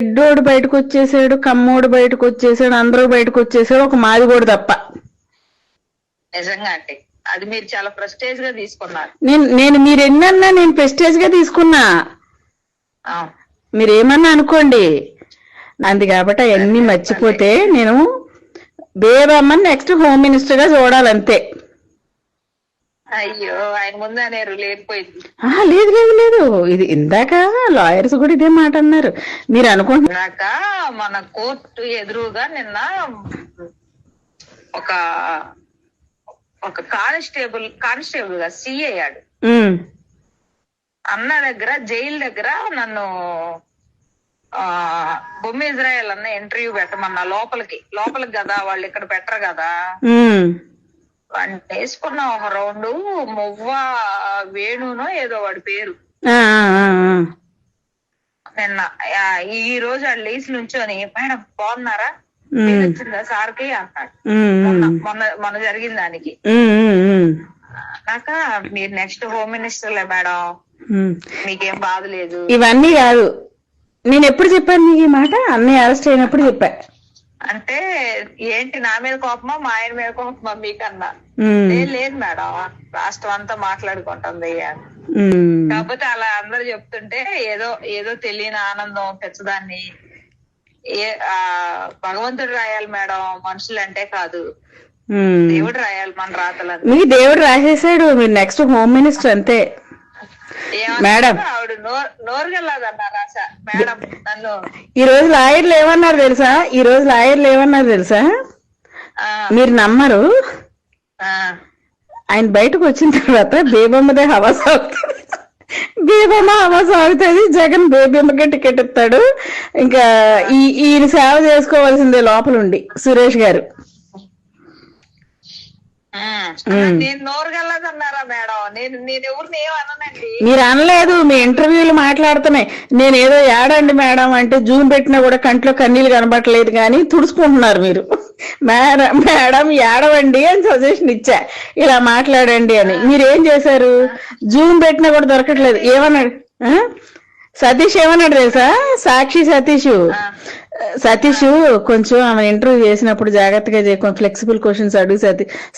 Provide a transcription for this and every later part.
రెడ్డోడు బయటకు వచ్చేసాడు, కమ్మోడు బయటకు వచ్చేసాడు, అందరూ బయటకు వచ్చేసాడు, ఒక మాదిగోడు తప్ప. నిజంగా అంటే అది మీరు చాలా ప్రెస్టేజ్ గా తీసుకున్నారు. నేను మీరు ఎన్నన్నా నేను ప్రెస్టేజ్ గా తీసుకున్నా, మీరేమన్నా అనుకోండి. అంది కాబట్టి అవన్నీ మర్చిపోతే నేను బేబమ్మని నెక్స్ట్ హోమ్ మినిస్టర్ గా చూడాలంతే. అయ్యో, ఆయన ముందు అనేరు లేకపోయింది. లేదు లేదు లేదు, ఇది ఇందాక లాయర్స్ కూడా ఇదే మాట అన్నారు. మీరు అనుకుంటున్నాక మన కోర్టు ఎదురుగా నిన్న ఒక కానిస్టేబుల్ గా సిఐ అయ్యాడు. అన్న దగ్గర జైలు దగ్గర నన్ను బొమ్మ ఇజ్రాయెల్ అన్న ఇంటర్వ్యూ పెట్టమన్నా లోపలికి కదా, వాళ్ళు ఇక్కడ పెట్టరు కదా. వాడిని వేసుకున్న ఒక రౌండ్ మువ్వ వేణునో ఏదో వాడి పేరు. నిన్న ఈ రోజు ఆ లేచి నుంచొని మేడం బాగున్నారా, వచ్చిందా సార్కి అన్నాడు. మొన్న జరిగిన దానికి నాక మీరు నెక్స్ట్ హోమ్ మినిస్టర్లే మేడం, మీకేం బాధ లేదు. ఇవన్నీ కాదు, నేను ఎప్పుడు చెప్పాను మీకు ఈ మాట? అన్నయ్య అరెస్ట్ అయినప్పుడు చెప్పా. అంటే ఏంటి నా మీద కోపమా మా ఆయన మీద కోపమా మీకన్నా? లేదు మేడం, రాష్ట్రం అంతా మాట్లాడుకుంటుంది. కాకపోతే అలా అందరు చెప్తుంటే ఏదో తెలియని ఆనందం పెచ్చదాన్ని. భగవంతుడు రాయాలి మేడం, మనుషులు అంటే కాదు, దేవుడు రాయాలి మన రాతలని. మీకు దేవుడు రాసేసాడు, మీరు నెక్స్ట్ హోమ్ మినిస్టర్ అంతే మేడం. ఆవిడ నోరుగల్లాదన్నారు మేడం నన్ను. ఈ రోజు లాయర్లు ఏమన్నారు తెలుసా? మీరు నమ్మరు, ఆయన బయటకు వచ్చిన తర్వాత బేబమ్మదే హవా సాగుతుంది. బేబమ్మ హవా సాగుతుంది, జగన్ బేబమ్మకే టికెట్ ఇస్తాడు. ఇంకా ఈయన సేవ చేసుకోవాల్సిందే లోపలుండి సురేష్ గారు. నేను నోరుగల్లదన్నారా మేడం? నేను ఎవరిని ఏమన్నానండి? మీరు అనలేదు, మీ ఇంటర్వ్యూలు మాట్లాడుతున్నాయి. నేను ఏదో ఏడండి మేడం అంటే జూమ్ పెట్టినా కూడా కంట్లో కన్నీళ్ళు కనబట్టలేదు కానీ తుడుచుకుంటున్నారు మీరు. మేడం ఏడవండి అని సజెషన్ ఇచ్చా, ఇలా మాట్లాడండి అని. మీరేం చేశారు? జూమ్ పెట్టినా కూడా దొరకట్లేదు. ఏమన్నాడు సతీష్? ఏమన్నాడు తెలుసా? సాక్షి సతీష్ కొంచెం ఆమె ఇంటర్వ్యూ చేసినప్పుడు జాగ్రత్తగా చేయకుండా ఫ్లెక్సిబుల్ క్వశ్చన్స్ అడుగు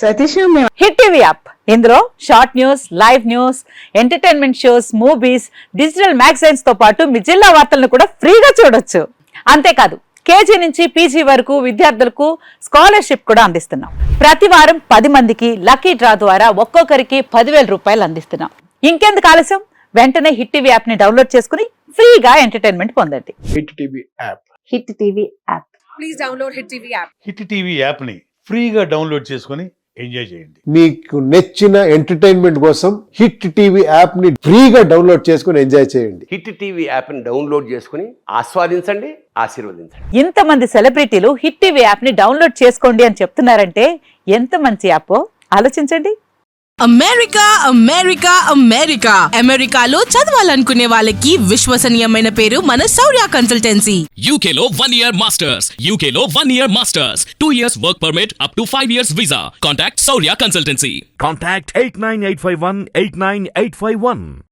సతీష్. హిట్ టీవీ యాప్, ఇందులో short news, live news, entertainment shows, movies, digital magazines తో పాటు మీ జిల్లా వార్తలను కూడా ఫ్రీగా చూడొచ్చు. అంతేకాదు కేజీ నుంచి పీజీ వరకు విద్యార్థులకు స్కాలర్షిప్ కూడా అందిస్తున్నాం. ప్రతి వారం 10 మందికి లక్కీ డ్రా ద్వారా ఒక్కొక్కరికి 10,000 రూపాయలు అందిస్తున్నాం. ఇంకెందుకు ఆలస్యం, వెంటనే హిట్ టీవీ యాప్ ని డౌన్లోడ్ చేసుకుని ఫ్రీగా ఎంటర్టైన్మెంట్ పొందండి. Hit TV app. Hit TV app. Please download hit TV app. Hit TV app ని ఫ్రీగా డౌన్లోడ్ చేసుకుని ఎంజాయ్ చేయండి. మీకు నచ్చిన ఎంటర్టైన్మెంట్ కోసం హిట్ టీవీ యాప్ ని ఫ్రీగా డౌన్లోడ్ చేసుకుని ఎంజాయ్ చేయండి. హిట్ టీవీ యాప్ ని డౌన్లోడ్ చేసుకుని ఆస్వాదించండి, ఆశీర్వదించండి. ఇంతమంది సెలబ్రిటీలు హిట్ టీవీ యాప్ ని డౌన్లోడ్ చేసుకోండి అని చెప్తున్నారంటే ఎంత మంచి యాప్ ఆలోచించండి. అమెరికాలో చదవాలనుకునే వాళ్ళకి విశ్వసనీయమైన పేరు మన శౌర్య కన్సల్టెన్సీ. UK లో 1 year masters, 2 years work permit up to 5 years visa. Contact Saurya Consultancy. Contact 89851 89851.